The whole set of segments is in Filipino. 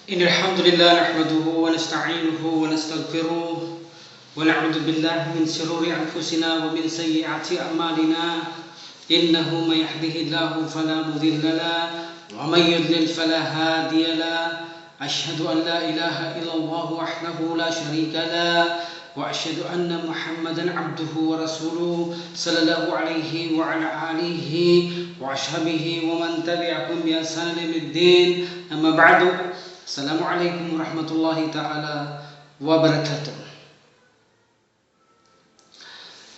إن الحمد لله نحمده ونستعينه ونستغفره ونعوذ بالله من شرور أنفسنا ومن سيئات أعمالنا إنه من يهده الله فلا مضل له ومن يضلل فلا هادي له أشهد أن لا إله إلا الله وحده لا شريك له وأشهد أن محمدا عبده ورسوله صلى الله عليه وعلى آله وأصحابه ومن تبعهم بإحسان إلى الدين أما بعد. Assalamualaikum warahmatullahi ta'ala wabarakatuh.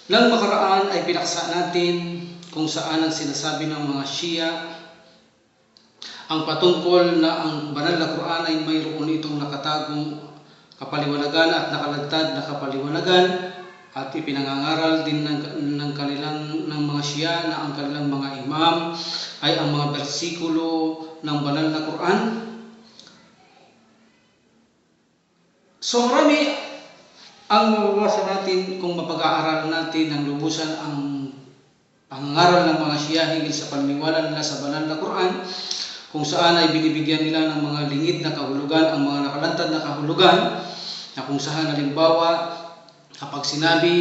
Nang makaraan ay pinaksa natin kung saan ang sinasabi ng mga Shia ang patungkol na ang banal na Quran ay mayroon itong nakatagong kapaliwanagan at nakalagtad na kapaliwanagan, at ipinangangaral din ng mga Shia na ang kanilang mga imam ay ang mga bersikulo ng banal na Quran. So marami ang mababasa natin kung mapag-aaralan natin ng lubusan ang pangangaral ng mga Shia hingil sa paniniwala nila sa banal na Quran, kung saan ay binibigyan nila ng mga lingid na kahulugan ang mga nakalantad na kahulugan, na kung saan halimbawa kapag sinabi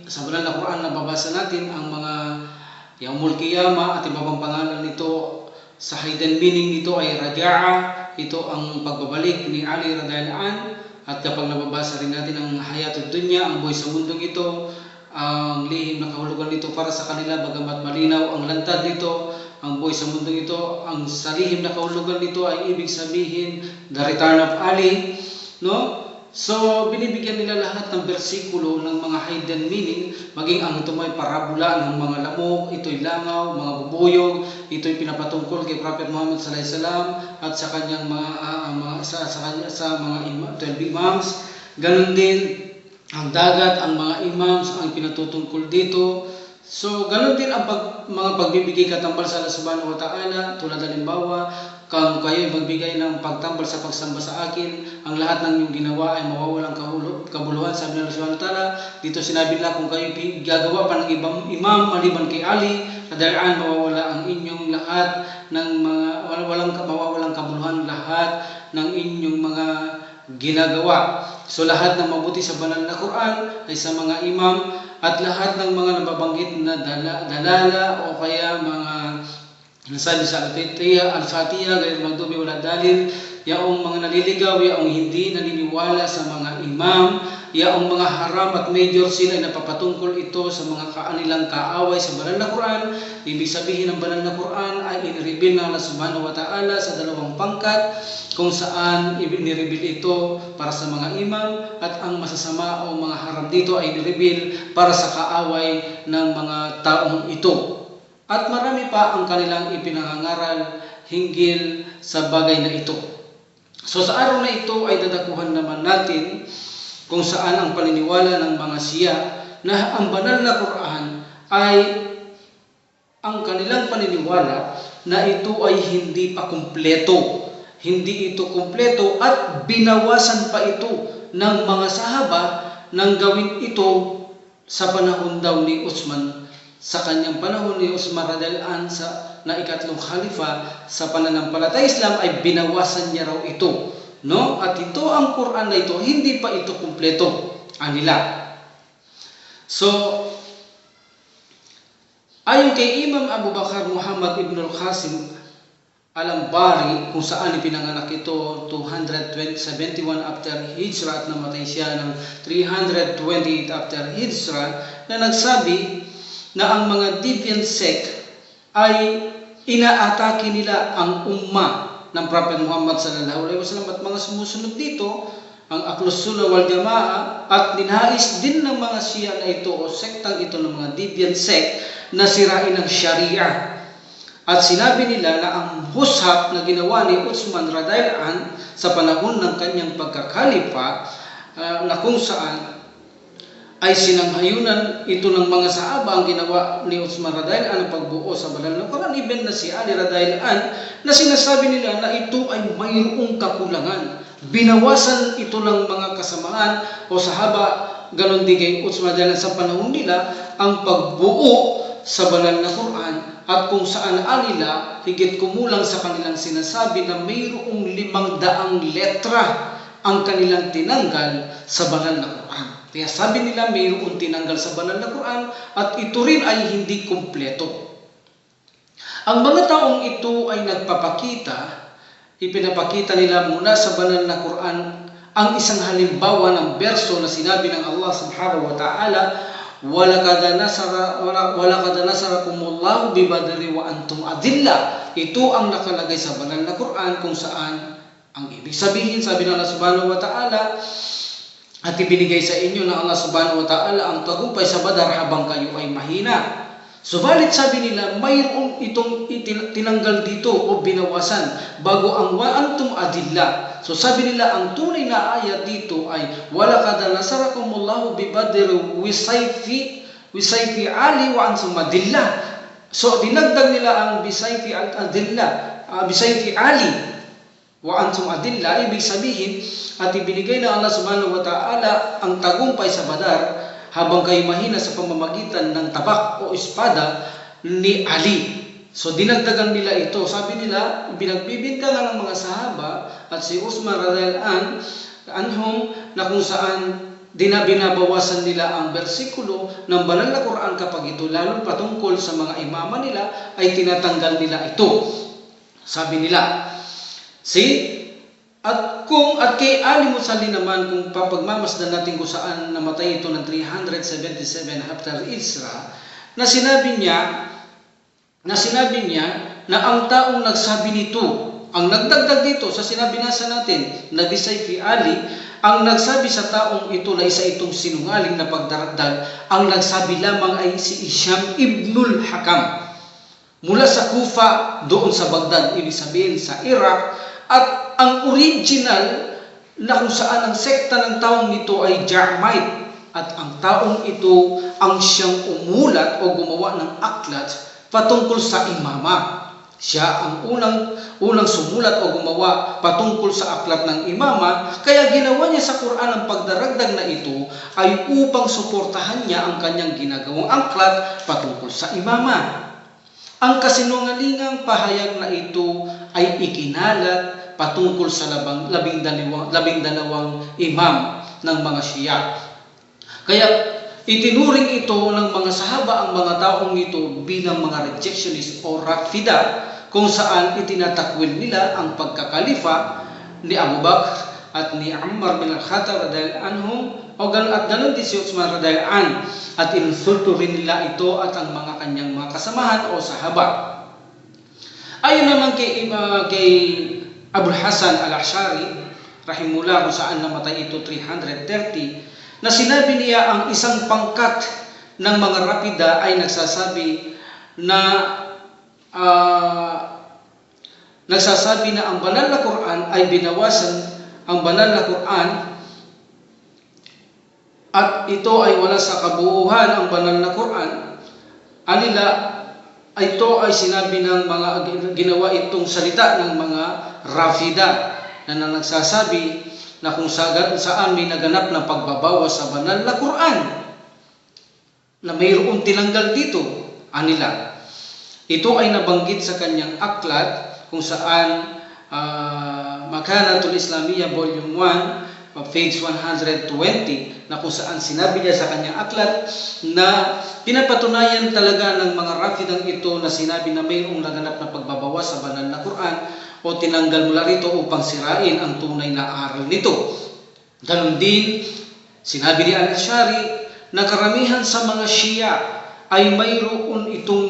sa banal na Quran na babasa natin ang mga Yaumul Qiyamah at iba pang pangalan nito, sa hidden meaning nito ay Raja'a, ito ang pagbabalik ni Ali radhiyallahu anhu. At kapag nababasa rin natin ang Hayatud Dunya, ang buhay sa mundong ito, ang lihim na kahulugan nito para sa kanila, bagamat malinaw ang lantad nito, ang buhay sa mundong ito, ang sa lihim na kahulugan nito ay ibig sabihin the return of Ali, no? So binibigyan nila lahat ng bersikulo ng mga hidden meaning, maging ang ito may parabola ng mga lamok, ito'y langaw, mga bubuyog, ito'y pinapatungkol kay Prophet Muhammad sallallahu alaihi wasallam at sa kanyang sa mga 12 imams. Ganon din ang dagat, ang mga imams ang pinatutungkol dito. So ganon din ang mga pagbibigay katambal sa Allah subhanahu wa ta'ala, tulad halimbawa kung kayo'y magbigay ng pagtambal sa pagsamba sa akin, ang lahat ng iyong ginawa ay mawawalang kabuluhan, sabi ng Allah subhanahu wa ta'ala. Dito sinabi nila kung kayo'y gagawa pa ng ibang imam maliban kay Ali, kadayaan mawawala ang inyong lahat ng mga mawawalang kabuluhan lahat ng inyong mga ginagawa. So lahat ng mabuti sa banal na Quran ay sa mga imam, at lahat ng mga nababanggit na dalala o kaya mga nasabi sa Al-Fatiha, gayong magdubi wala dalil, yaong mga naliligaw, yaong hindi naniniwala sa mga imam, yaong mga haram at major sila ay napapatungkol ito sa mga kanilang kaaway sa banal na Quran. Ibig sabihin ng banal na Quran ay inireveal ng Allah subhanahu wa ta'ala sa dalawang pangkat, kung saan inireveal ito para sa mga imam, at ang masasama o mga haram dito ay inireveal para sa kaaway ng mga taong ito. At marami pa ang kanilang ipinangangaral hinggil sa bagay na ito. So sa araw na ito ay dadakuhan naman natin kung saan ang paniniwala ng mga Shia na ang banal na Quran ay ang kanilang paniniwala na ito ay hindi pa kumpleto. Hindi ito kumpleto at binawasan pa ito ng mga sahaba nang gawin ito sa panahon daw ni Uthman. Sa kanyang panahon ni Uthman radhiyallahu anhu na ikatlong khalifa sa pananampalataya Islam ay binawasan niya raw ito, no? At ito ang Quran na ito, hindi pa ito kumpleto anila. So ayon kay Imam Abu Bakar Muhammad ibn al-Qasim al-Ambari, kung saan ipinanganak ito 271 after Hijrah at namatay siya ng 328 after Hijrah, na nagsabi na ang mga deviant sect ay inaatake nila ang umma ng Prophet Muhammad sallallahu alaihi wasallam at mga sumusunod dito, ang Ahlus Sunnah wal Jamaa, at ninais din ng mga Shia na ito o sektang ito ng mga deviant sect na sirain ang Sharia. At sinabi nila na ang hushab na ginawa ni Uthman radhiyallahu anhu sa panahon ng kanyang pagkakalipa, na kung saan ay sinanghayunan ito ng mga sahaba ang ginawa ni Uthman radhiyallahu anhu pagbuo sa banal na Quran, even na si Ali radhiyallahu anhu, na sinasabi nila na ito ay mayroong kakulangan. Binawasan ito ng mga kasamaan o sahaba, ganon din kay Uthman radhiyallahu anhu sa panahon nila, ang pagbuo sa banal na Quran at kung saan anila higit kumulang sa kanilang sinasabi na mayroong 500 letra ang kanilang tinanggal sa banal na Quran. Kaya sabi nila mayroong tinanggal sa banal na Quran at ito rin ay hindi kumpleto. Ang mga taong ito ay ipinapakita nila muna sa banal na Quran ang isang halimbawa ng berso na sinabi ng Allah subhanahu wa ta'ala, وَلَقَدْ نَصَرَكُمُ اللَّهُ بِبَدْرٍ وَأَنْتُمْ أَذِلَّةٌ. Ito ang nakalagay sa banal na Quran kung saan ang ibig sabihin, sabi ng Allah subhanahu wa ta'ala, at ibinigay sa inyo ng Allah subhanahu wa ta'ala ang tagumpay sa Badar habang kayo ay mahina. Subalit sabi nila, mayroon itong tinanggal dito o binawasan bago ang wa antum adilla. So sabi nila, ang tunay na ayat dito ay walaqad nasarakumullahu bi Badr wisayfi ali wa antum adilla. So dinagdag nila ang bisayfi adilla, bisayfi ali wa antum adilla, ibig sabihin at ibinigay na Allah subhanahu wa ta'ala ang tagumpay sa Badar habang kayo mahina sa pamamagitan ng tabak o espada ni Ali. So dinagdagan nila ito. Sabi nila, binagbibintangan ng mga sahaba at si Uthman radhiyallahu anhum na kung saan binabawasan nila ang bersikulo ng banal na Quran kapag ito lalo patungkol sa mga imama nila ay tinatanggal nila ito. Sabi nila, At kay Ali Musalli naman, kung papagmamasdan natin kung saan namatay ito ng 377 after Isra, na sinabi niya na ang taong nagsabi nito, ang nagdagdag dito sa sinabi nasa natin, na bisayfi Ali, ang nagsabi sa taong ito na isa itong sinungaling na pagdaragdag, ang nagsabi lamang ay si Hisham ibnul Hakam mula sa Kufa doon sa Baghdad, ibig sabihin sa Iraq. At ang original na kung saan ang sekta ng taong ito ay Ja'mite, at ang taong ito ang siyang umulat o gumawa ng aklat patungkol sa imama. Siya ang unang sumulat o gumawa patungkol sa aklat ng imama, kaya ginawa niya sa Quran ang pagdaragdag na ito ay upang suportahan niya ang kanyang ginagawang aklat patungkol sa imama. Ang kasinungalingang pahayag na ito ay ikinalat patungkol sa labing-dalawang imam ng mga Shia. Kaya itinuring ito ng mga sahaba ang mga taong ito bilang mga rejectionist o Rafida, kung saan itinatakwil nila ang pagkakalifa ni Abu Bakr at ni Ammar bin al-Khattab radhiyallahu anhum at ganon din si Uthman radhiyallahu anhu, at insulto rin nila ito at ang mga kanyang mga kasamahan o sahaba. Ayon naman kay Abul Hasan al-Ash'ari rahimullah, kung saan namatay ito 330, na sinabi niya ang isang pangkat ng mga Rafida ay nagsasabi na ang banal na Quran ay binawasan, ang banal na Quran at ito ay wala sa kabuuhan ang banal na Quran. Anila, ito ay sinabi ng mga ginawa itong salita ng mga Rafida na nagsasabi na kung saan may naganap na pagbabawas sa banal na Quran na mayroong tinanggal dito, anila. Ito ay nabanggit sa kanyang aklat kung saan Makanatul Islamiyya Volume 1 page 120, na kung saan sinabi niya sa kanyang aklat na pinapatunayan talaga ng mga Rafidang ito na sinabi na mayroong naganap na pagbabawas sa banal na Quran o tinanggal mula rito upang sirain ang tunay na aral nito. Ganon din, sinabi ni Al-Ash'ari na karamihan sa mga Shia ay mayroon itong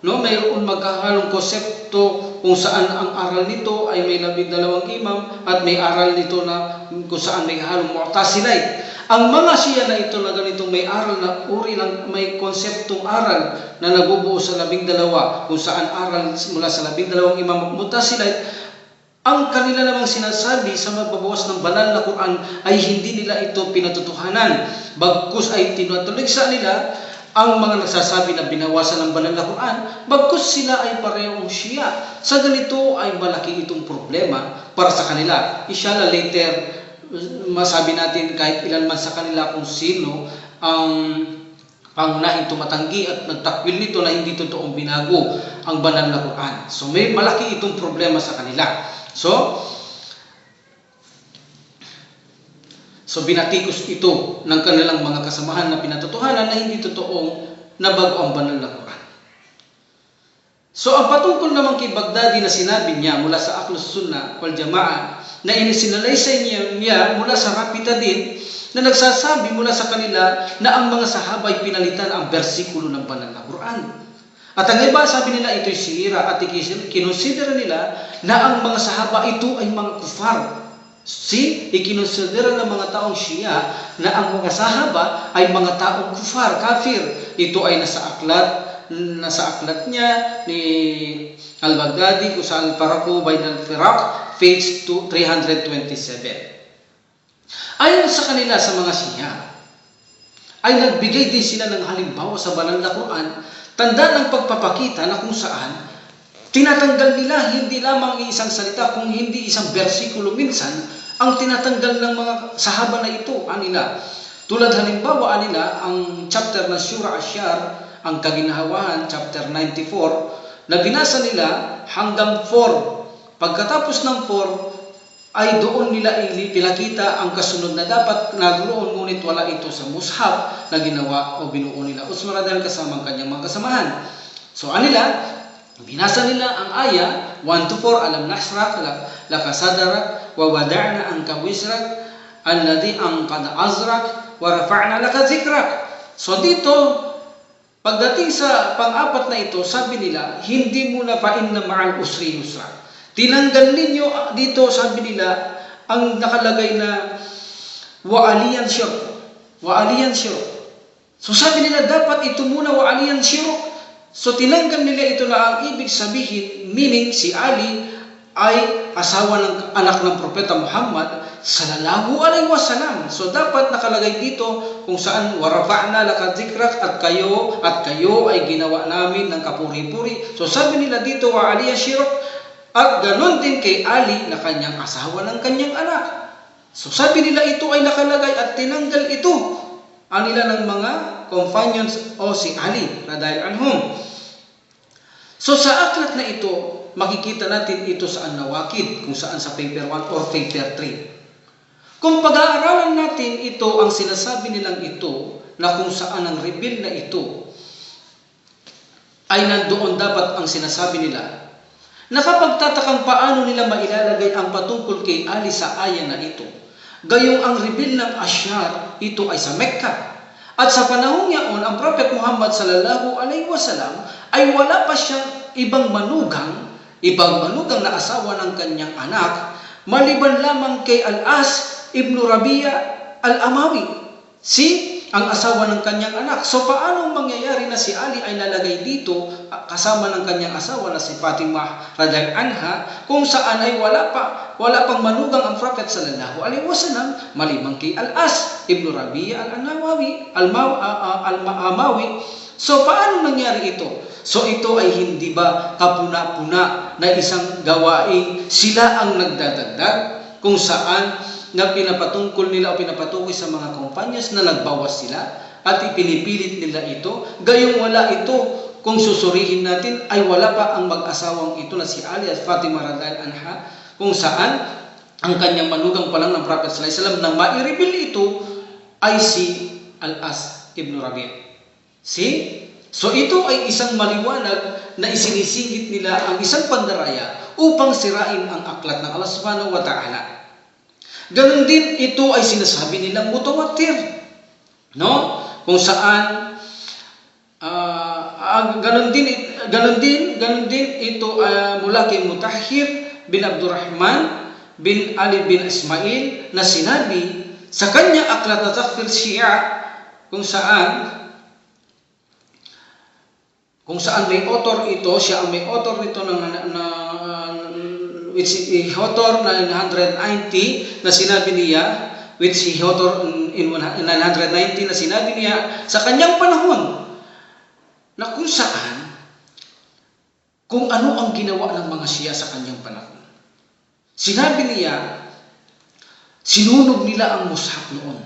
mayroon magkahalong konsepto kung saan ang aral nito ay may 12 imam at may aral nito na kung saan may halong Mu'tazilite. Ang mga Shia na ito na ganitong may aral na uri ng may konseptong aral na nabubuo sa 12 kung saan aral mula sa 12 imam Mu'tazilite, ang kanila namang sinasabi sa magbabawas ng banal na Quran ay hindi nila ito pinatutuhanan, bagkus ay tinutuligsa nila ang mga nagsasabi na binawasan ng banal na Quran, bagkus sila ay parehong Shia. Sa ganito ay malaki itong problema para sa kanila. Inshallah later, masabi natin kahit ilan man sa kanila kung sino ang pangunahing tumatanggi at nagtakwil nito na hindi totoong binago ang banal na Quran. So may malaki itong problema sa kanila. So binatikos ito ng kanilang mga kasamahan na pinatotohanan na hindi totoong nabago ang banal na Quran. So ang patungkol naman kay Baghdadi na sinabi niya mula sa Ahlus Sunnah wal Jamaa na inisinalaysay niya mula sa Rafida din na nagsasabi mula sa kanila na ang mga sahaba ay pinalitan ang bersikulo ng banal na Quran. At ang iba, sabi nila ito'y sihira at ikinonsidera nila na ang mga sahaba ito ay mga kufar. Ikinonsidera ng mga taong Shia na ang mga sahaba ay mga taong kufar, kafir. Ito ay nasa aklat niya ni Al-Baghdadi kung saan Faraqu Bain al-Firaq, page 327. Ayon sa kanila sa mga Shia, ay nagbigay din sila ng halimbawa sa banal na Quran, tanda ng pagpapakita na kung saan tinatanggal nila hindi lamang isang salita, kung hindi isang bersikulo minsan, ang tinatanggal ng mga sahaba na ito, anila. Tulad halimbawa, anila, ang chapter ng Surah Ash-Shar, ang Kaginhawahan, chapter 94, na binasa nila hanggang 4. Pagkatapos ng 4, ay doon nila pinakita ang kasunod na dapat naroon, ngunit wala ito sa mushaf na ginawa o binuo nila Usmara dahil kasama ang kanyang mga kasamahan. So anila, binasa nila ang aya 1-4, alam nasrak lakasadarak wa wada'na anka wisrak alladhi anqad azrak wa rafa'na laka zikrak. So dito, pagdating sa pang-apat na ito, sabi nila, hindi muna fa inna ma'al usri yusra. Tinanggal ninyo dito, sabi nila, ang nakalagay na wa'aliyan shirk. So sabi nila, dapat ito muna wa'aliyan shirk. So tinanggal nila ito na ang ibig sabihin, meaning si Ali ay asawa ng anak ng Propeta Muhammad sallallahu alaihi wasallam. So dapat nakalagay dito kung saan warafa'na laka dzikrak, at kayo ay ginawa namin ng kapuri-puri. So sabi nila dito wa'aliyan shirk. At ganon din kay Ali na kanyang asawa ng kanyang anak. So sabi nila ito ay nakalagay at tinanggal ito anila ng mga companions o si Ali radhiyallahu anhum. So sa aklat na ito, makikita natin ito sa An-Nawaqid, kung saan sa paper 1 or paper 3. Kung pag-aaralan natin ito, ang sinasabi nilang ito, na kung saan ang reveal na ito, ay nandoon dapat ang sinasabi nila, nakapagtatakang paano nila mailalagay ang patungkol kay Ali sa aya na ito. Gayong ang reveal ng Ash-Shar, ito ay sa Mecca. At sa panahong yaon, ang Prophet Muhammad sallallahu alaihi wasallam ay wala pa siyang ibang manugang na asawa ng kanyang anak, maliban lamang kay Al-As ibn Rabi'a al-Amawi, ang asawa ng kanyang anak. So paano mangyayari na si Ali ay nalagay dito kasama ng kanyang asawa na si Fatimah radhiyallahu anha, kung saan ay wala pang manugang ang Prophet sallallahu alaihi wasallam maliban kay Al-As ibn Rabi'a al-Amawi. So paano nangyari ito? So ito ay hindi ba kapuna-puna na isang gawain sila ang nagdadagdag, kung saan na pinapatungkol nila o pinapatukoy sa mga kumpanyas na nagbawas sila at ipinipilit nila ito, gayong wala ito. Kung susurihin natin ay wala pa ang mag-asawang ito na si Ali at Fatima radhiyallahu anha, kung saan ang kanyang manugang pa lang ng Prophet sallallahu alaihi wasallam nang ma-reveal ito ay si Al-As ibn Rabi'. So ito ay isang maliwanag na isinisingit nila ang isang pandaraya upang sirain ang aklat ng Allah subhanahu wa ta'ala. Ganon din ito ay sinasabi nilang mutawatir, no? Kung saan ganon din ito mula kay Mutahhir bin Abdurrahman bin Ali bin Ismail na sinabi sa kanya aklat na Takfir Shia, kung saan may author ito, siya ang may author nito which he author na 990 na sinabi niya, which he author in 990 na sinabi niya sa kanyang panahon, na kung saan, kung ano ang ginawa ng mga Shia sa kanyang panahon. Sinabi niya, sinunog nila ang mushaf noon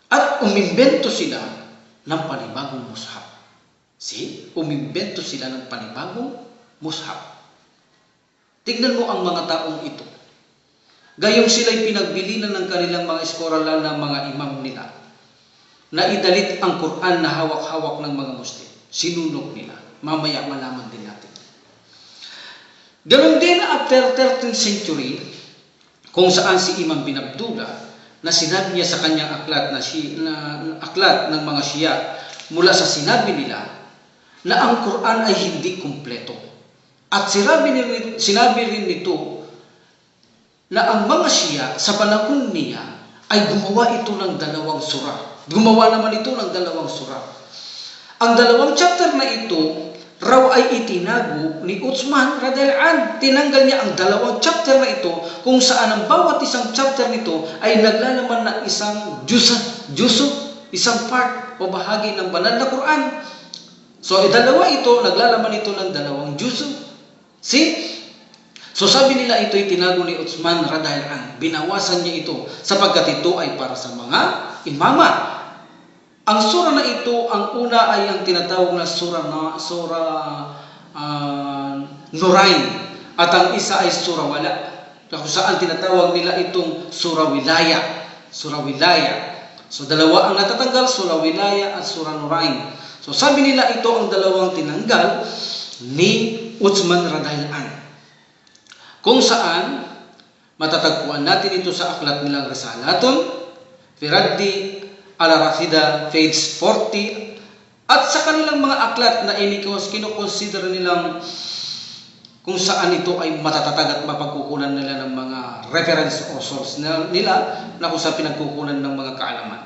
at umimbento sila ng panibagong mushaf. See? Umimbento sila ng panibagong mushaf. Tignan mo ang mga taong ito. Gayong sila'y pinagbilinan ng kanilang mga eskoralan ng mga imam nila na idalit ang Quran na hawak-hawak ng mga Muslim. Sinunok nila. Mamaya malaman din natin. Ganon din after 13th century, kung saan si Imam bin Abdullah na sinabi niya sa kanyang aklat aklat ng mga Shia mula sa sinabi nila na ang Quran ay hindi kumpleto. At sinabi rin nito na ang mga Shia sa panahon niya ay gumawa ito ng dalawang sura. Gumawa naman ito ng dalawang sura. Ang dalawang chapter na ito raw ay itinago ni Uthman radhiyallahu anhu. Tinanggal niya ang dalawang chapter na ito kung saan ang bawat isang chapter nito ay naglalaman ng isang isang part o bahagi ng banal na Quran. So, dalawa ito, naglalaman ito ng dalawang juzu. See? So, sabi nila ito ay tinago ni Uthman radhiyallahu anhu. Binawasan niya ito sapagkat ito ay para sa mga imama. Ang sura na ito, ang una ay ang tinatawag na sura Nurain. At ang isa ay sura Wala. Kung saan tinatawag nila itong sura Wilaya. Sura Wilaya. So, dalawa ang natatanggal, sura Wilaya at sura Nurain. So, sabi nila ito ang dalawang tinanggal ni Uthman radhiyallahu anhu. Kung saan matatagpuan natin ito sa aklat nilang Risalatun, Firaddi al-Rafida, page 40, at sa kanilang mga aklat na kinukonsider nilang kung saan ito ay matatatag at mapagkukunan nila ng mga reference or source nila na kung saan pinagkukunan ng mga kaalaman.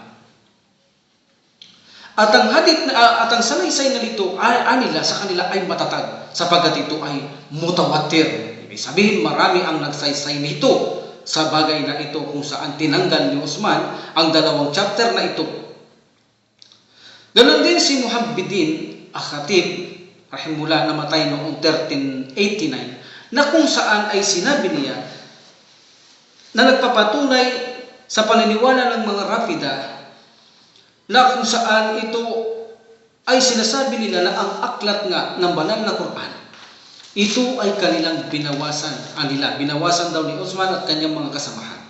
At ang at ang salaysay na nito nila sa kanila ay matatag sapagkat ito ay mutawatir. Ibig sabihin marami ang nagsaysay nito sa bagay na ito kung saan tinanggal ni Uthman ang dalawang chapter na ito. Ganon din si Muhammadin Al-Khatib rahimullah namatay noong 1389 na kung saan ay sinabi niya na nagpapatunay sa paniniwala ng mga Rafida na kung saan ito ay sinasabi nila na ang aklat nga ng banal na Quran, ito ay kanilang binawasan. Binawasan daw ni Uthman at kanyang mga kasamahan.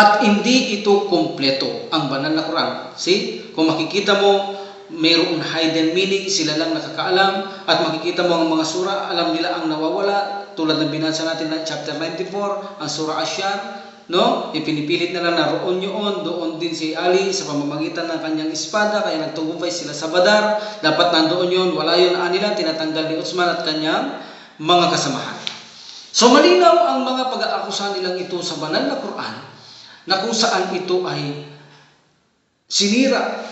At hindi ito kompleto ang banal na Quran. See? Kung makikita mo, mayroong hidden meaning, sila lang nakakaalam. At makikita mo ang mga sura, alam nila ang nawawala. Tulad ng binasa natin na chapter 94, ang sura Asyar. No? Ipinipilit nila na roon yun, doon din si Ali sa pamamagitan ng kanyang espada, kaya nagtugumpay sila sa Badar. Dapat nandoon yun, wala yun nila, tinatanggal ni Uthman at kanyang mga kasamahan. So malinaw ang mga pag-aakusa nilang ito sa banal na Quran na kung saan ito ay sinira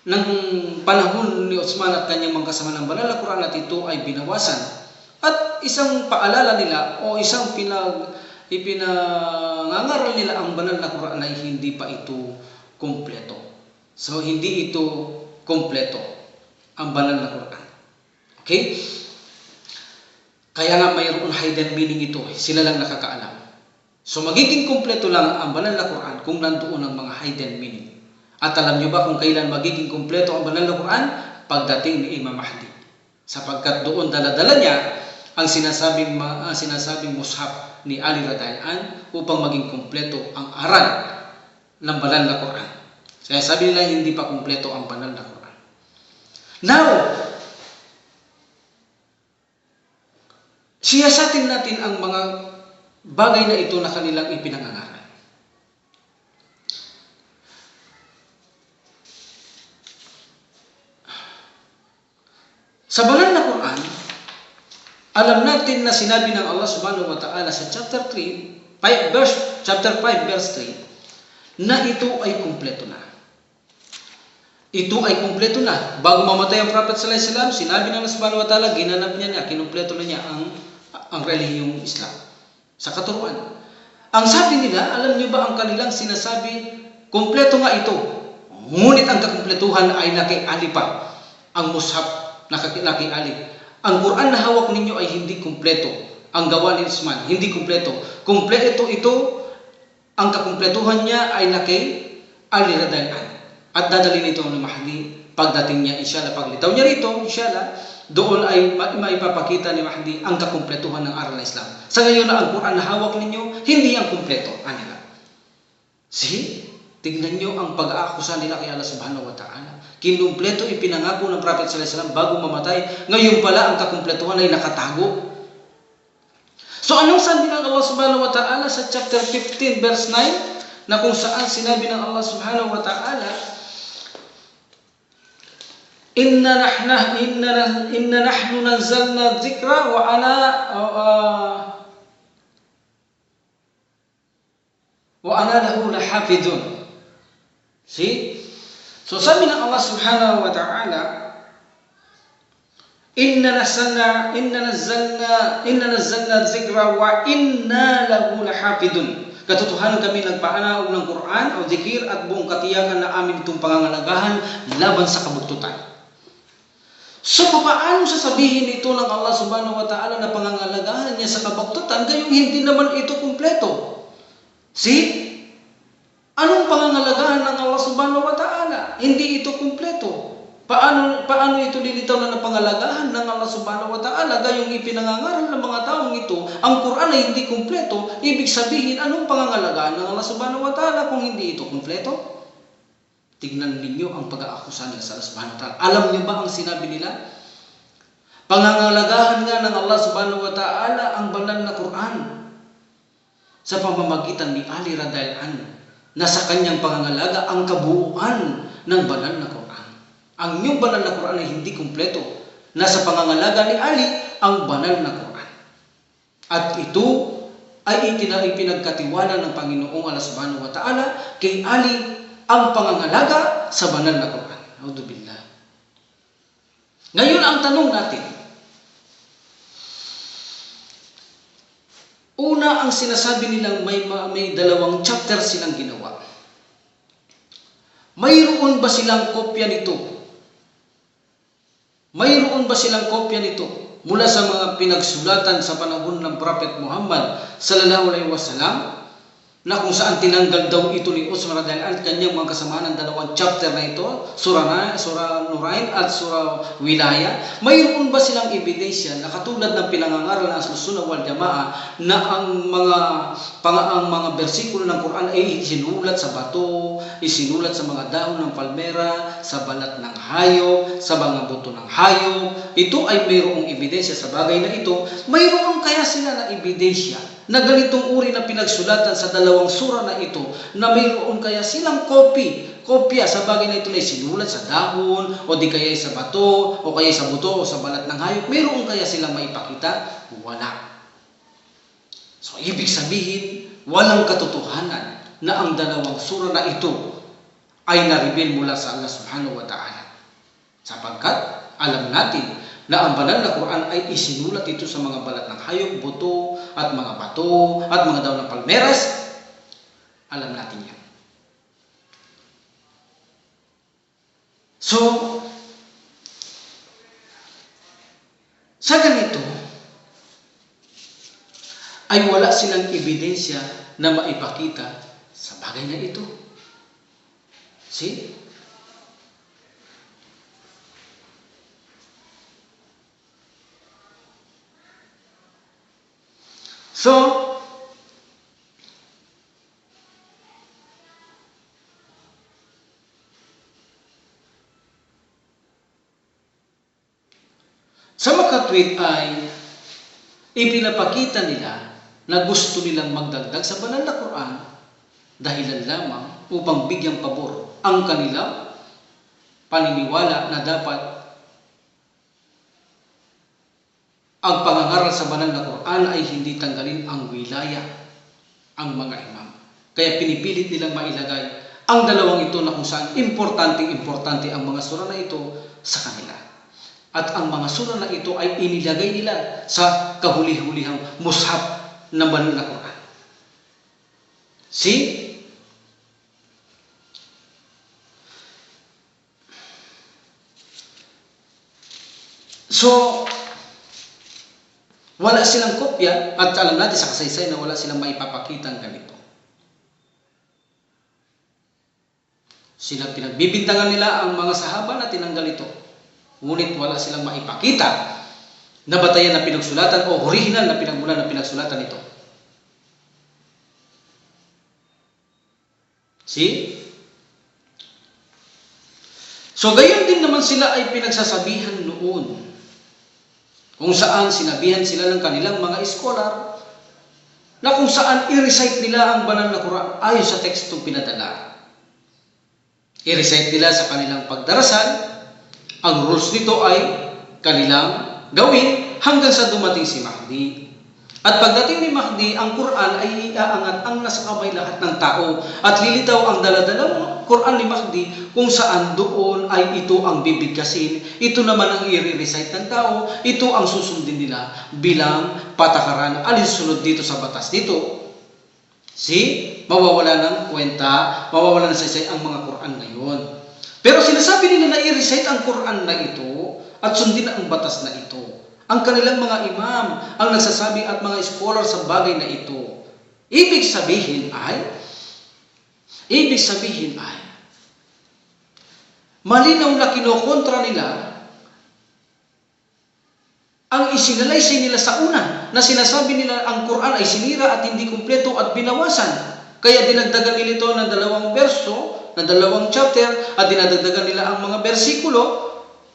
ng panahon ni Uthman at kanyang mga kasamahan ng banal na Quran at ito ay binawasan. At isang paalala nila o isang ipinangangaral nila ang banal na Quran ay hindi pa ito kompleto. So, hindi ito kompleto ang banal na Quran. Okay? Kaya nga mayroon hidden meaning ito. Sila lang nakakaalam. So, magiging kompleto lang ang banal na Quran kung nandoon ang mga hidden meaning. At alam nyo ba kung kailan magiging kompleto ang banal na Quran? Pagdating ni Imam Mahdi. Sapagkat doon dala-dala niya ang sinasabing mushaf ni Ali radhiyallahu anhu upang maging kumpleto ang aral ng banal na Quran. Kaya sabi nila hindi pa kumpleto ang banal na Quran. Now, siyasatin natin ang mga bagay na ito na kanilang ipinangangaral. Sa banal na Quran, alam natin na sinabi ng Allah subhanahu wa ta'ala sa chapter 5 verse 3 na ito ay kumpleto na. Ito ay kumpleto na. Bago mamatay ang Prophet sallallahu alaihi wasallam, sinabi ng Allah subhanahu wa ta'ala, ginanap niya, kinumpleto na niya ang relihiyong Islam sa katuruan. Ang sabi nila, alam niyo ba ang kanilang sinasabi, kumpleto nga ito. Ngunit ang kakumpletuhan ay na kay Ali pa. Ang mushaf na kay Ali. Ang Quran na hawak ninyo ay hindi kumpleto. Ang gawa ni Uthman, hindi kumpleto. Kumpleto ito, ang kakumpletuhan niya ay na kay Ali radhiyallahu anhu. At dadalhin ito ng Mahdi. Pagdating niya, inshallah, paglitaw niya rito, inshallah, doon ay maipapakita ni Mahdi ang kakumpletuhan ng aral ng Islam. Sa ngayon na ang Quran na hawak ninyo, hindi ang kumpleto. Anila. See? Tignan nyo ang pag-aakusa nila kay Allah subhanahu wa ta'ala. Kinumpleto ipinangako ng Prophet sallallahu alaihi wasallam bago mamatay. Ngayon pala ang kakumpletuhan ay nakatago. So anong sabi ng Allah subhanahu wa ta'ala sa chapter 15 verse 9 na kung saan sinabi ng Allah subhanahu wa ta'ala, Inna nahnu nazzalna dzikra wa ana lahu lahafidun. See? So sabi ng Allah subhanahu wa ta'ala, Inna nazzalna dzikra wa inna lahu lahafidun. Katotohanan kami nagpaanaw ng Quran o zikir at buong katiyakan na amin itong pangangalagahan laban sa kabuktutan. So, paano sasabihin ito ng Allah subhanahu wa ta'ala na pangangalagahan niya sa kabuktutan, gayong hindi naman ito kumpleto? See? Anong pangangalagahan ng Allah subhanahu wa ta'ala? Hindi ito kumpleto. Paano ito lilitaw na pangalagahan ng Allah subhanahu wa ta'ala? Gayong ipinangangaral ng mga taong ito, ang Quran ay hindi kumpleto, ibig sabihin, anong pangangalagahan ng Allah subhanahu wa ta'ala kung hindi ito kumpleto? Tignan ninyo ang pag-aakusa nila sa Allah subhanahu wa ta'ala. Alam niyo ba ang sinabi nila? Pangangalagahan nga ng Allah subhanahu wa ta'ala ang banal na Quran sa pamamagitan ni Ali radhiyallahu anhu na sa kanyang pangangalaga ang kabuuan ng banal na Quran. Ang inyong banal na Quran ay hindi kumpleto. Nasa pangangalaga ni Ali ang banal na Quran. At ito ay ipinagkatiwala ng Panginoong Allah subhanahu wa ta'ala kay Ali ang pangangalaga sa banal na Quran. A'udhu billah. Ngayon ang tanong natin. Una, ang sinasabi nilang may dalawang chapter silang ginawa. Mayroon ba silang kopya nito? Mayroon ba silang kopya nito mula sa mga pinagsulatan sa panahon ng Prophet Muhammad sallallahu alaihi wasallam? Na kung saan tinanggal daw ito ni Uthman radhiyallahu anhu kanyang mga kasamaan ng dalawang chapter na ito, Surah Nurain at Surah Wilaya. Mayroon ba silang ebidensya na katulad ng pinangangaral ng Ahlus Sunnah wal Jamaa na ang mga bersikulo ng Quran ay isinulat sa bato, isinulat sa mga dahon ng palmera, sa balat ng hayop, sa mga buto ng hayop? Ito ay mayroong ebidensya sa bagay na ito. Mayroon kaya sila na ebidensya na ganitong uri na pinagsulatan sa dalawang sura na ito, na mayroon kaya silang kopya sa bagay na ito na sinulat sa dahon, o di kaya sa bato, o kaya sa buto, o sa balat ng hayop? Mayroon kaya silang maipakita? Wala. So, ibig sabihin, walang katotohanan na ang dalawang sura na ito ay na-reveal mula sa Allah subhanahu wa ta'ala. Sapagkat, alam natin na ang banal na Quran ay isinulat ito sa mga balat ng hayop, buto, at mga bato, at mga dahon ng palmeras. Alam natin yan. So, sa ganito, ay wala silang ebidensya na maipakita sa bagay na ito. See? So, sa makatwid ay ipinapakita nila na gusto nilang magdagdag sa banal na Quran dahilan lamang upang bigyang pabor ang kanilang paniniwala na dapat ang pangangaral sa banal na Quran ay hindi tanggalin ang wilaya, ang mga imam. Kaya pinipilit nilang mailagay ang dalawang ito na kung saan importante ang mga sura na ito sa kanila. At ang mga sura na ito ay inilagay nila sa kahuli-hulihang mushaf ng banal na Quran. See? So, wala silang kopya at alam natin sa kasaysayan na wala silang maipapakitang ganito. Sila pinagbibintangan nila ang mga sahaba na tinanggal ito. Ngunit wala silang maipakita na batayan na pinagsulatan o original na pinagmulan na pinagsulatan ito. See? So gayon din naman sila ay pinagsasabihan noon. Kung saan sinabihan sila ng kanilang mga scholar na kung saan i-recite nila ang banal na Quran ayon sa tekstong pinadala. I-recite nila sa kanilang pagdarasal. Ang rules nito ay kanilang gawin hanggang sa dumating si Mahdi. At pagdating ni Mahdi, ang Quran ay iaangat ang nasa kamay lahat ng tao at lilitaw ang daladalang Quran ni Mahdi kung saan doon ay ito ang bibigkasin, ito naman ang i-recite ng tao, ito ang susundin nila bilang patakaran alinsunod dito sa batas dito. See? Mawawala ng kwenta, mawawala ng saysay ang mga Quran ngayon. Pero sinasabi nila na i-recite ang Quran na ito at sundin ang batas na ito. Ang kanilang mga imam ang nagsasabi at mga scholar sa bagay na ito. Ibig sabihin ay malinaw na kinokontra nila ang isinalaysay nila sa una na sinasabi nila ang Quran ay sinira at hindi kumpleto at binawasan. Kaya dinagdagan nila ito ng 2 verso, ng 2 chapter at dinadagdagan nila ang mga bersikulo.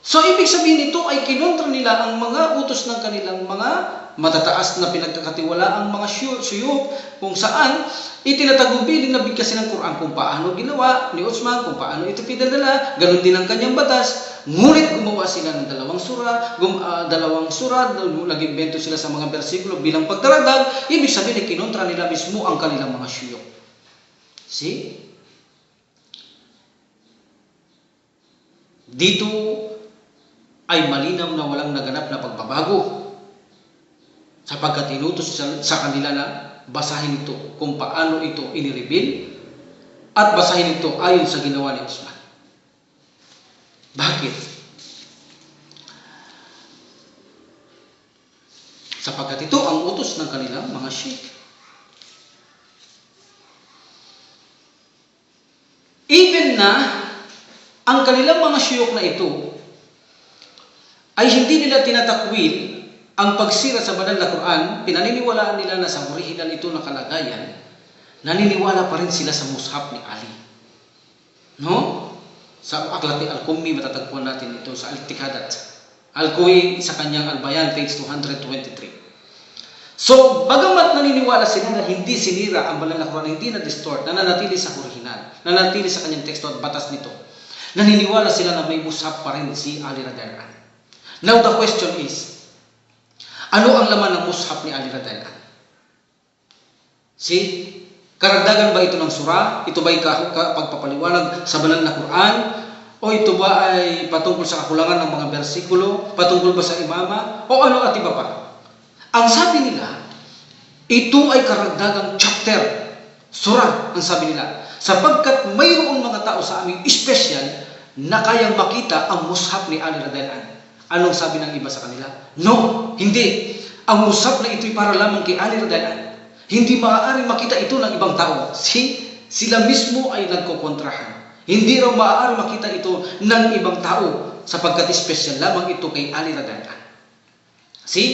So, ibig sabihin nito ay kinontra nila ang mga utos ng kanilang mga matataas na pinagkakatiwala ang mga suyuk kung saan itinatagubilin na bigkasin ng Quran kung paano ginawa ni Uthman, kung paano ito pinadala, ganun din ang kanyang batas. Ngunit gumawa sila ng 2 sura, nag-invento sila sa mga bersikulo bilang pagdaragdag. Ibig sabihin ay kinontra nila mismo ang kanilang mga suyuk. See? Dito ay malinaw na walang naganap na pagbabago sapagkat inutos sa kanila na basahin ito kung paano ito inireveal at basahin ito ayon sa ginawa ni Uthman. Bakit? Sapagkat ito ang utos ng kanilang mga sheikh. Even na ang kanilang mga shuyuk na ito ay hindi nila tinatakwil ang pagsira sa banal na Quran, pinaniniwalaan nila na sa original ito na kalagayan, naniniwala pa rin sila sa mushaf ni Ali. No? Sa Akhlaqi Al-Qummi matatagpuan natin ito sa Al-Tikadat. Al-Kuwi sa kanyang Al-Bayan, page 223. So, bagamat naniniwala sila na hindi sinira ang banal na Quran, hindi na-distort, nananatili sa original, nananatili sa kanyang teksto at batas nito, naniniwala sila na may mushaf pa rin si Ali radhiyallahu anhu. Now the question is, ano ang laman ng mushaf ni Ali radhiyallahu anhu? See? Karagdagan ba ito ng sura? Ito ba ay pagpapaliwanag sa banal na Quran? O ito ba ay patungkol sa kakulangan ng mga bersikulo? Patungkol ba sa imama? O ano at iba pa? Ang sabi nila, ito ay karagdagang chapter, sura, ang sabi nila. Sapagkat mayroong mga tao sa aming espesyal na kayang makita ang mushaf ni Ali radhiyallahu anhu. Anong sabi ng iba sa kanila? No, hindi. Ang mushaf na ito'y para lamang kay Ali radhiyallahu anhu. Hindi maaaring makita ito ng ibang tao. See? Sila mismo ay nagkokontrahan. Hindi raw maaaring makita ito ng ibang tao sapagkat espesyal lamang ito kay Ali radhiyallahu anhu. See?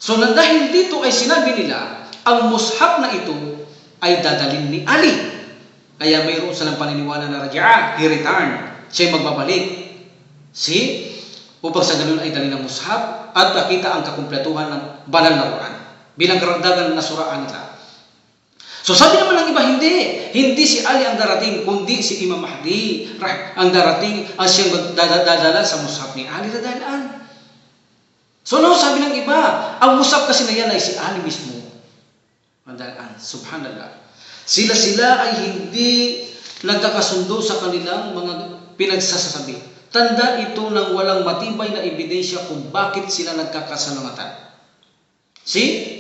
So, dahil dito ay sinabi nila, ang mushaf na ito ay dadalhin ni Ali. Kaya mayroon silang paniniwala na raja'a, i-return. Siya'y magbabalik. See? Upang sa ganun ay dali ng mushaf at makita ang kakumpletuhan ng banal na Quran bilang karagdagan na suraan nila. So sabi naman ng iba, hindi si Ali ang darating, kundi si Imam Mahdi ang darating ang siyang dadala sa mushaf ni Ali radhiyallahu anhu. So no, sabi ng iba, ang mushaf kasi na yan ay si Ali mismo. Subhanallah. Sila ay hindi nagkakasundo sa kanilang mga pinagsasabi. Tanda ito ng walang matibay na ebidensya kung bakit sila nagkakasalungatan. See?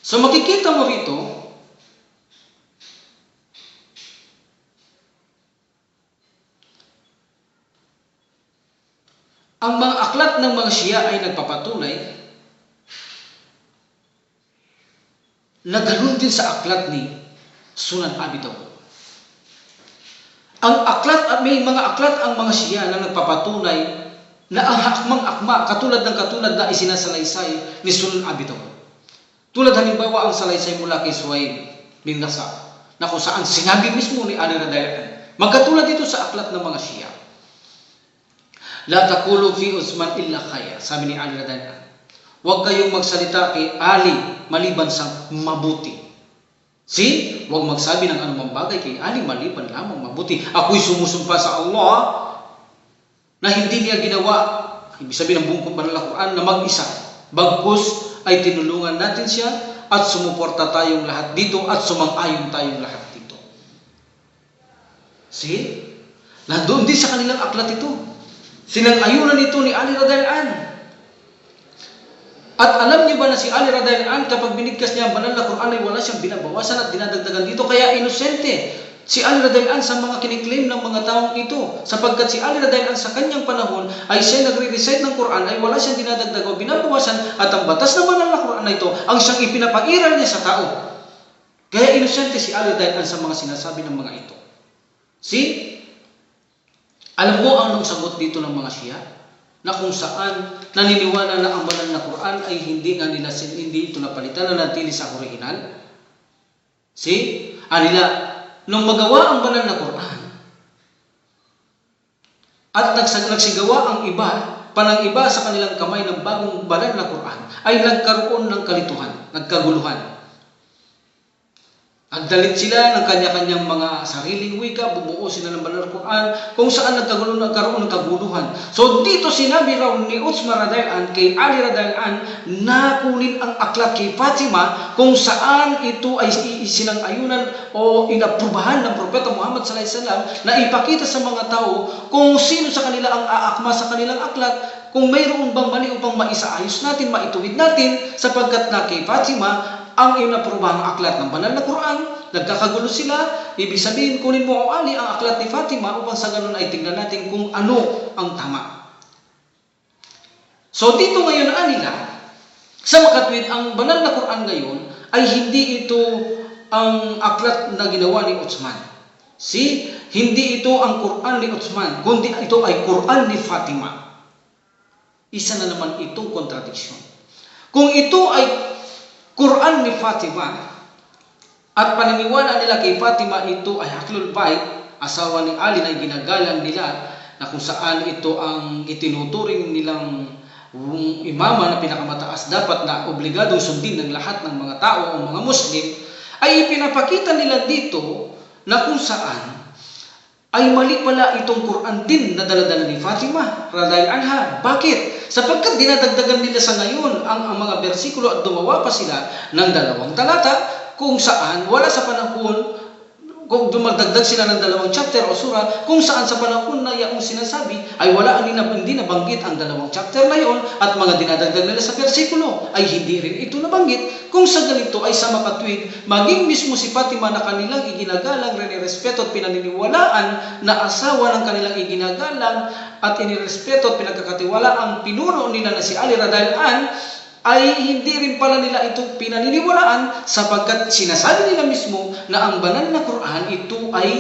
So makikita mo rito, ang mga aklat ng mga Shia ay nagpapatunay na ganun din sa aklat ni Sunan Abi Dawud. Ang aklat, may mga aklat ang mga Shia na nagpapatunay na ang hakmang-akma katulad na isinasalaysay ni Sunan Abi Dawud. Tulad halimbawa ang salaysay mula kay Suhaib bin Nasa na kung saan sinabi mismo ni Ali radhiyallahu anhu. Magkatulad dito sa aklat ng mga Shia. La taqulu fi Utsman illa khair, sabi ni Ali radhiyallahu anhu. Huwag kayong magsalita kay Ali maliban sa mabuti. Huwag magsabi ng anumang bagay kay Ali maliban lamang mabuti. Ako'y sumusumpa sa Allah na hindi niya ginawa, ibig sabihin ng buong banal na Quran, na mag-isa. Bagkus ay tinulungan natin siya at sumuporta tayong lahat dito at sumang-ayon tayong lahat dito. Nandoon din sa kanilang aklat ito. Sinang-ayunan ito ni Ali radhiyallahu anhu. At alam niyo ba na si Ali radhiyallahu anhu kapag binigkas niya ang banal na Quran ay wala siyang binabawasan at dinadagdagan dito, kaya inosente si Ali radhiyallahu anhu sa mga kiniklaim ng mga taong ito, sapagkat si Ali radhiyallahu anhu sa kanyang panahon ay siya nagre-recite ng Quran ay wala siyang dinadagdag o binabawasan, at ang batas ng banal na Quran na ito ang siyang ipinapag-iral niya sa tao. Kaya inosente si Ali radhiyallahu anhu sa mga sinasabi ng mga ito. Alam mo ang sagot dito ng mga Shia? Na kung saan naniniwala na ang banal na Quran ay hindi ito napalitan na natili sa original. Nung magawa ang banal na Quran at nagsigawa ang panang iba sa kanilang kamay ng bagong banal na Quran, ay nagkaroon ng kalituhan, nagkaguluhan. Nagdalit sila ng kanya-kanyang mga sariling wika, bumuo sila ng banal na Quran, kung saan nagkaroon ng kaguluhan. So dito sinabi raw ni Utsman radhiyallahu anhu kay Ali radhiyallahu anhu na kunin ang aklat kay Fatima, kung saan ito ay sinang-ayunan o inaprubahan ng Propeta Muhammad sallallahu alaihi wasallam na ipakita sa mga tao kung sino sa kanila ang aakma sa kanilang aklat, kung mayroon bang mali upang maisaayos natin, maituwid natin, sapagkat na kay Fatima ang inaprubahang aklat ng banal na Quran, nagkakagulo sila. Ibig sabihin, kunin mo o Ali ang aklat ni Fatima upang sa ganun ay tingnan natin kung ano ang tama. So dito ngayon nila, sa makatwid, ang banal na Quran ngayon ay hindi ito ang aklat na ginawa ni Utsman. Hindi ito ang Quran ni Utsman, kundi ito ay Quran ni Fatima. Isa na naman itong kontradiksyon. Kung ito ay Quran ni Fatima at paniniwala nila kay Fatima ito ay Ahlul Bait, asawa ni Ali na ginagalang nila, na kung saan ito ang itinuturing nilang imama na pinakamataas, dapat na obligadong sundin ng lahat ng mga tao o mga Muslim, ay ipinapakita nila dito na kung saan ay mali pala itong Quran din na daladala ni Fatima radhiyallahu anha. Bakit? Sapagkat dinadagdagan nila sa ngayon ang mga bersikulo at dumawa pa sila ng 2 talata, kung saan wala sa panahon, kung dumadagdag sila ng 2 chapter o sura, kung saan sa panahon na yung sinasabi ay wala hindi nabanggit ang 2 chapter na yon, at mga dinadagdag nila sa bersikulo ay hindi rin ito nabanggit. Kung sa ganito ay sa makatwid, maging mismo si Fatima na kanilang iginagalang, rinirespeto at pinaniniwalaan na asawa ng kanilang iginagalang at inirespeto at pinagkakatiwala ang pinuno nila na si Ali radhiyallahu anhu, ay hindi rin pala nila ito pinaniniwalaan, sapagkat sinasabi nila mismo na ang banal na Quran ito ay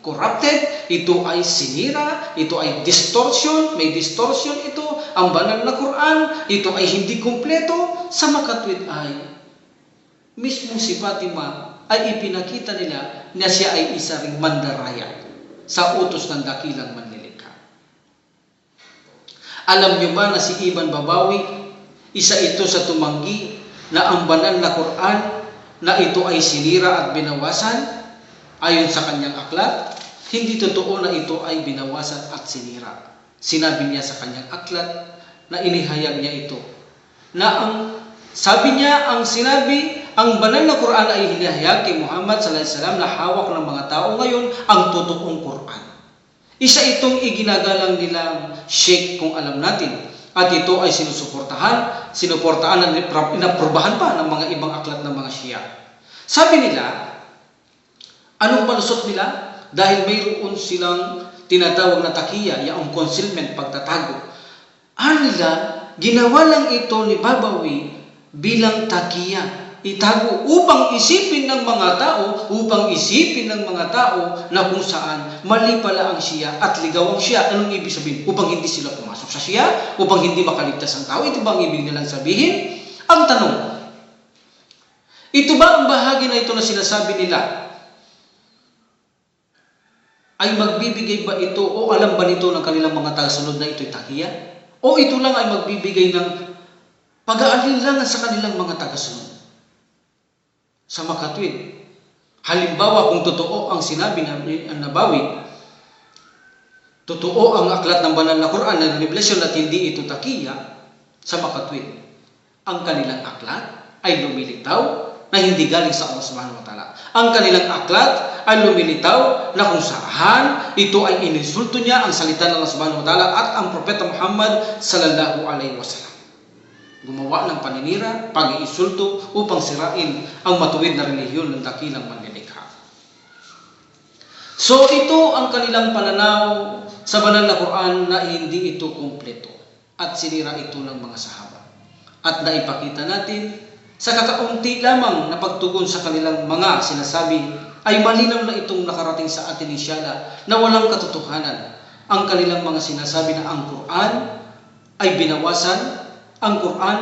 corrupted, ito ay sinira, ito ay distortion, may distortion ito, ang banal na Quran ito ay hindi kumpleto. Sa makatwid ay mismo si Fatima ay ipinakita nila na siya ay isa ring mandaraya sa utos ng dakilang manlilikha. Alam niyo ba na si Ibn Babawi, isa ito sa tumanggi na ang banal na Quran na ito ay sinira at binawasan ayon sa kanyang aklat? Hindi totoo na ito ay binawasan at sinira. Sinabi niya sa kanyang aklat na inihayag niya ito, na ang banal na Quran ay hinihayag kay Muhammad sallallahu alaihi wasallam na hawak ng mga tao ngayon ang totoong Quran. Isa itong iginagalang nilang sheikh kung alam natin, at ito ay sinuportahan at inaprubahan pa ng mga ibang aklat ng mga Shia. Sabi nila, anong palusot nila? Dahil mayroon silang tinatawag na takiya, yung concealment, pagtatago. Nila, ginawa lang ito ni Babawi bilang takiya itago upang isipin ng mga tao na kung saan mali pala ang siya at ligaw ang siya. Anong ibig sabihin? Upang hindi sila pumasok sa siya, upang hindi makaligtas ang tao. Ito ba ang ibig nilang sabihin? Ang tanong, ito ba ang bahagi na ito na sinasabi nila ay magbibigay ba ito o alam ba nito ng kanilang mga tagasunod na ito'y takiya? O ito lang ay magbibigay ng pag-aalinlangan sa kanilang mga tagasunod? Sa makatwid, halimbawa kung totoo ang sinabi ng Nabawi, totoo ang aklat ng banal na Quran na revelasyon at hindi ito takiya, sa makatwid, ang kanilang aklat ay lumilitaw na hindi galing sa Allah subhanahu wa ta'ala. Ang kanilang aklat ay lumilitaw na kung saan ito ay ininsulto niya ang salita ng Allah subhanahu wa ta'ala at ang Propeta Muhammad sallallahu alaihi wasallam. Gumawa ng paninira, pag-iinsulto upang sirain ang matuwid na relihiyon ng dakilang manlilikha. So ito ang kanilang pananaw sa banal na Quran na hindi ito kumpleto at sinira ito ng mga sahaba. At naipakita natin sa kakaunti lamang na pagtugon sa kanilang mga sinasabi ay malinaw na itong nakarating sa atin inshallah na walang katotohanan. Ang kanilang mga sinasabi na ang Quran ay binawasan, ang Quran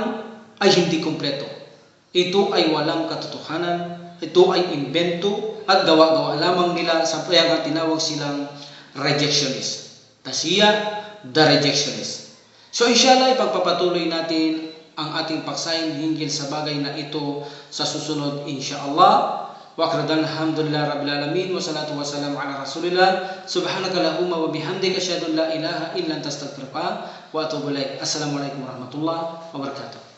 ay hindi kumpleto. Ito ay walang katotohanan, ito ay invento at gawa-gawa lamang nila sa kaya tinawag silang rejectionist. Tasiya, the rejectionist. So inshallah ipagpapatuloy natin ang ating paksayin hinggil sa bagay na ito sa susunod inshallah. Wa akhirul alhamdulillah rabbil alamin wa salatu wa salam ala rasulillah subhanaka allahumma wa bihamdika asyhadu an la ilaha illa anta astaghfiruka wa atubu ilaik. Assalamualaikum warahmatullahi wabarakatuh.